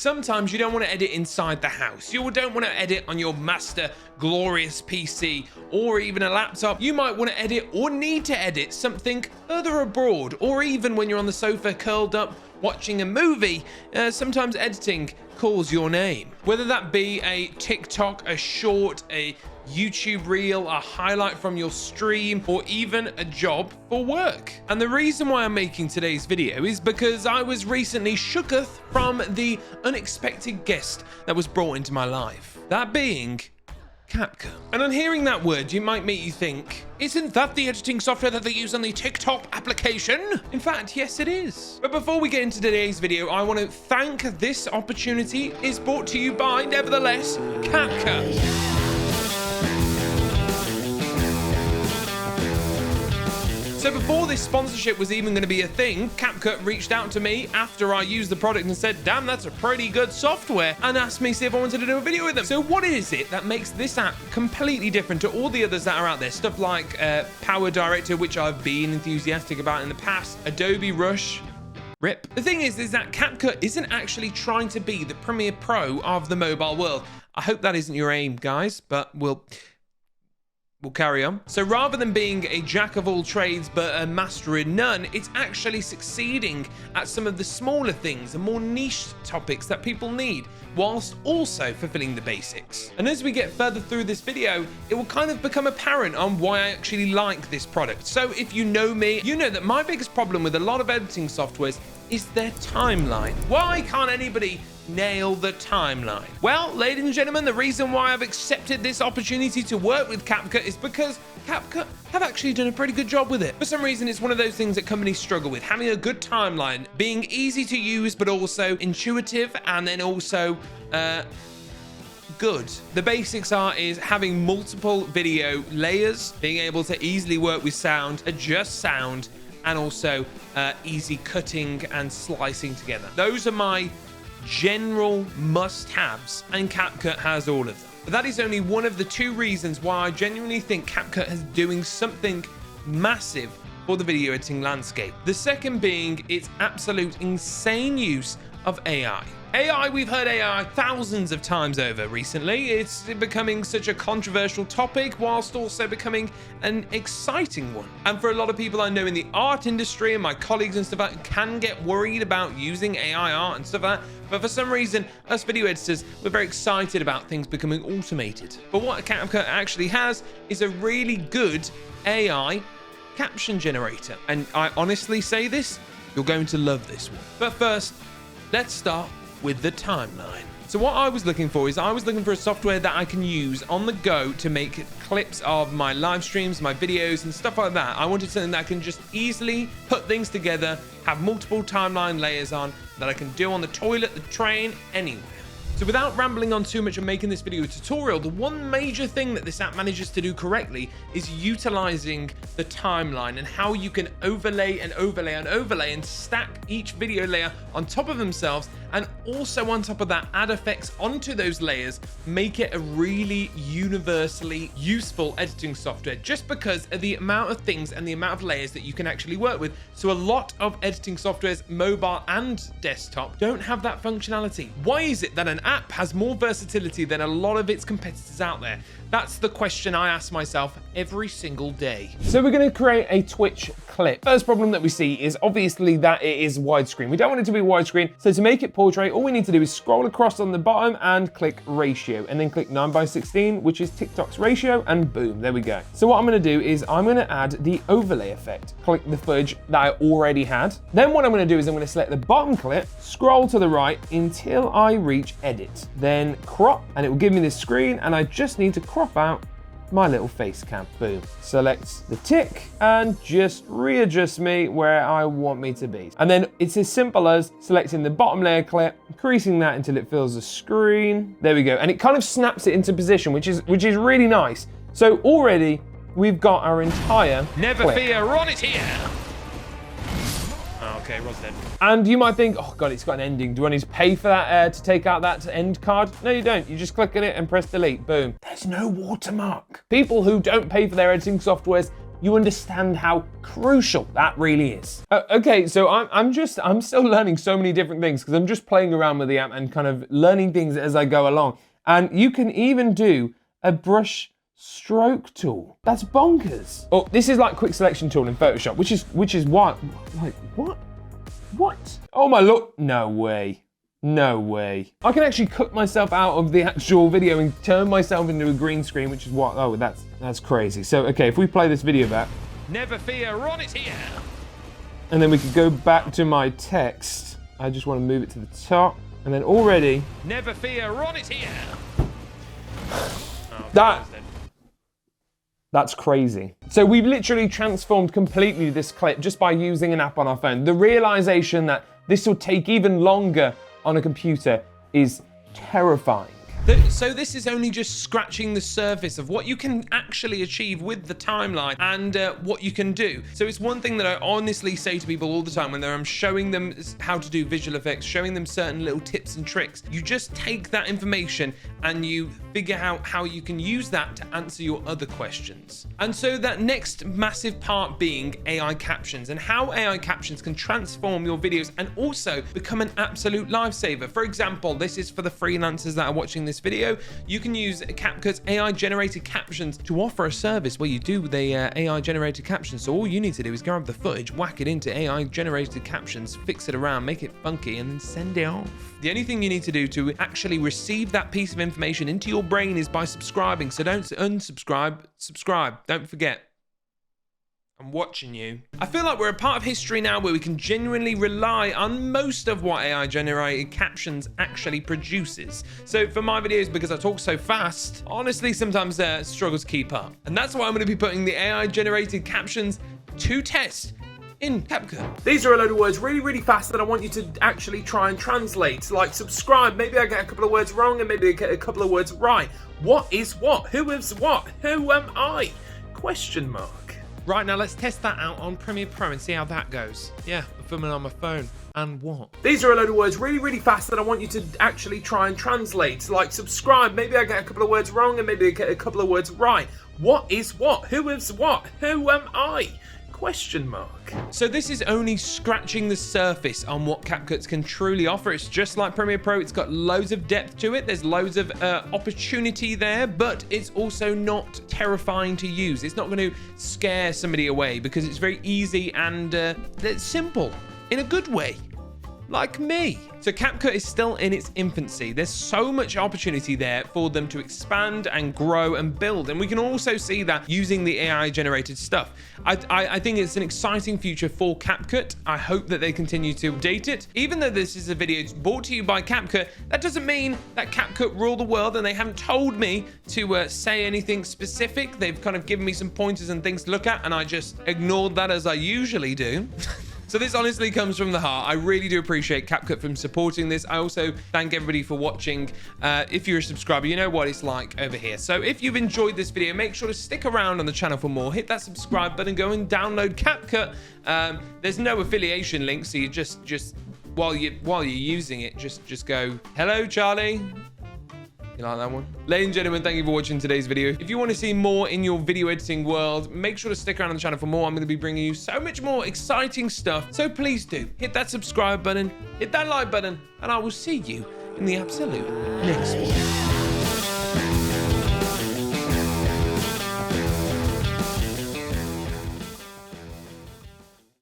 Sometimes you don't want to edit inside the house. You don't want to edit on your master glorious PC or even a laptop. You might want to edit or need to edit something further abroad, or even when you're on the sofa curled up watching a movie. Sometimes editing calls your name. Whether that be a TikTok, a short, a YouTube reel, a highlight from your stream, or even a job for work. And the reason why I'm making today's video is because I was recently shooketh from the unexpected guest that was brought into my life. That being CapCut. And on hearing that word, you might make you think, isn't that the editing software that they use on the TikTok application? In fact, yes, it is. But before we get into today's video, I want to thank this opportunity is brought to you by, nevertheless, CapCut. So before this sponsorship was even going to be a thing, CapCut reached out to me after I used the product and said, damn, that's a pretty good software, and asked me see if I wanted to do a video with them. So what is it that makes this app completely different to all the others that are out there? Stuff like Power Director, which I've been enthusiastic about in the past, Adobe Rush, RIP. The thing is that CapCut isn't actually trying to be the Premiere Pro of the mobile world. I hope that isn't your aim, guys, but we'll carry on. So rather than being a jack of all trades but a master in none, it's actually succeeding at some of the smaller things and more niche topics that people need, whilst also fulfilling the basics. And as we get further through this video, it will kind of become apparent on why I actually like this product. So if you know me, you know that my biggest problem with a lot of editing softwares is their timeline. Why can't anybody nail the timeline? Well, ladies and gentlemen, the reason why I've accepted this opportunity to work with CapCut is because CapCut have actually done a pretty good job with it. For some reason, it's one of those things that companies struggle with, having a good timeline, being easy to use, but also intuitive, and then also good. The basics is having multiple video layers, being able to easily work with sound, adjust sound, and also easy cutting and slicing together. Those are my general must-haves, and CapCut has all of them. But that is only one of the two reasons why I genuinely think CapCut is doing something massive for the video editing landscape. The second being its absolute insane use of AI. We've heard AI thousands of times over recently. It's becoming such a controversial topic whilst also becoming an exciting one. And for a lot of people I know in the art industry and my colleagues and stuff like that can get worried about using AI art and stuff like that. But for some reason, us video editors, we're very excited about things becoming automated. But what CapCut actually has is a really good AI caption generator. And I honestly say this, you're going to love this one. But first, let's start with the timeline. So what I was looking for is I was looking for a software that I can use on the go to make clips of my live streams, my videos and stuff like that. I wanted something that I can just easily put things together, have multiple timeline layers on, that I can do on the toilet, the train, anywhere. So without rambling on too much and making this video a tutorial, the one major thing that this app manages to do correctly is utilizing the timeline and how you can overlay and overlay and overlay and stack each video layer on top of themselves, and also on top of that add effects onto those layers, make it a really universally useful editing software just because of the amount of things and the amount of layers that you can actually work with. So a lot of editing softwares, mobile and desktop, don't have that functionality. Why is it that an app has more versatility than a lot of its competitors out there? That's the question I ask myself every single day. So we're going to create a Twitch clip. First problem that we see is obviously that it is widescreen. We don't want it to be widescreen. So to make it portrait, all we need to do is scroll across on the bottom and click ratio, and then click 9:16, which is TikTok's ratio, and boom, there we go. So what I'm going to do is I'm going to add the overlay effect. Click the footage that I already had. Then what I'm going to do is I'm going to select the bottom clip, scroll to the right until I reach edit, then crop, and it will give me this screen, and I just need to crop out my little face cam. Boom. Select the tick and just readjust me where I want me to be. And then it's as simple as selecting the bottom layer clip, increasing that until it fills the screen. There we go. And it kind of snaps it into position, which is really nice. So already we've got our entire Never clip. fear, Ron is here. Okay, Rod's dead. And you might think, oh God, it's got an ending. Do I need to pay for that to take out that end card? No, you don't. You just click on it and press delete. Boom. There's no watermark. People who don't pay for their editing softwares you understand how crucial that really is. Okay, so I'm still learning so many different things because I'm just playing around with the app and kind of learning things as I go along. And you can even do a brush stroke tool. That's bonkers. Oh, this is like quick selection tool in Photoshop, which is what? Like, what? What? Oh my Lord, no way. No way. I can actually cut myself out of the actual video and turn myself into a green screen, which is what, oh, that's crazy. So, okay, if we play this video back. Never fear, Ron is here. And then we could go back to my text. I just want to move it to the top. And then already. Never fear, Ron is here. That's crazy. So we've literally transformed completely this clip just by using an app on our phone. The realization that this will take even longer on a computer is terrifying. So this is only just scratching the surface of what you can actually achieve with the timeline and what you can do. So it's one thing that I honestly say to people all the time when I'm showing them how to do visual effects, showing them certain little tips and tricks. You just take that information and you figure out how you can use that to answer your other questions. And so that next massive part being AI captions and how AI captions can transform your videos and also become an absolute lifesaver. For example, this is for the freelancers that are watching this video. You can use CapCut's AI generated captions to offer a service where you do the AI generated captions. So all you need to do is grab the footage, whack it into AI generated captions, fix it around, make it funky, and then send it off. The only thing you need to do to actually receive that piece of information into your brain is by subscribing. So don't unsubscribe, subscribe. Don't forget. I'm watching you. I feel like we're a part of history now where we can genuinely rely on most of what AI generated captions actually produces. So for my videos, because I talk so fast, honestly, sometimes struggle to keep up. And that's why I'm going to be putting the AI generated captions to test in CapCut. These are a load of words really, really fast that I want you to actually try and translate. Like subscribe, maybe I get a couple of words wrong and maybe I get a couple of words right. What is what? Who is what? Who am I? Question mark. Right, now let's test that out on Premiere Pro and see how that goes. Yeah, I'm filming on my phone. And what? These are a load of words really, really fast that I want you to actually try and translate. Like subscribe, maybe I get a couple of words wrong and maybe I get a couple of words right. What is what? Who is what? Who am I? Question mark. So this is only scratching the surface on what CapCut can truly offer. It's just like Premiere Pro. It's got loads of depth to it. There's loads of opportunity there, but it's also not terrifying to use. It's not going to scare somebody away because it's very easy and it's simple in a good way. Like me. So CapCut is still in its infancy. There's so much opportunity there for them to expand and grow and build. And we can also see that using the AI generated stuff. I think it's an exciting future for CapCut. I hope that they continue to update it. Even though this is a video brought to you by CapCut, that doesn't mean that CapCut rule the world and they haven't told me to say anything specific. They've kind of given me some pointers and things to look at and I just ignored that as I usually do. So this honestly comes from the heart. I really do appreciate CapCut for supporting this. I also thank everybody for watching. If you're a subscriber, you know what it's like over here. So if you've enjoyed this video, make sure to stick around on the channel for more. Hit that subscribe button, go and download CapCut. There's no affiliation link, so you just while you're using it, just go, hello, Charlie. You like that one? Ladies and gentlemen, thank you for watching today's video. If you want to see more in your video editing world, make sure to stick around on the channel for more. I'm going to be bringing you so much more exciting stuff. So please do hit that subscribe button, hit that like button, and I will see you in the absolute next video.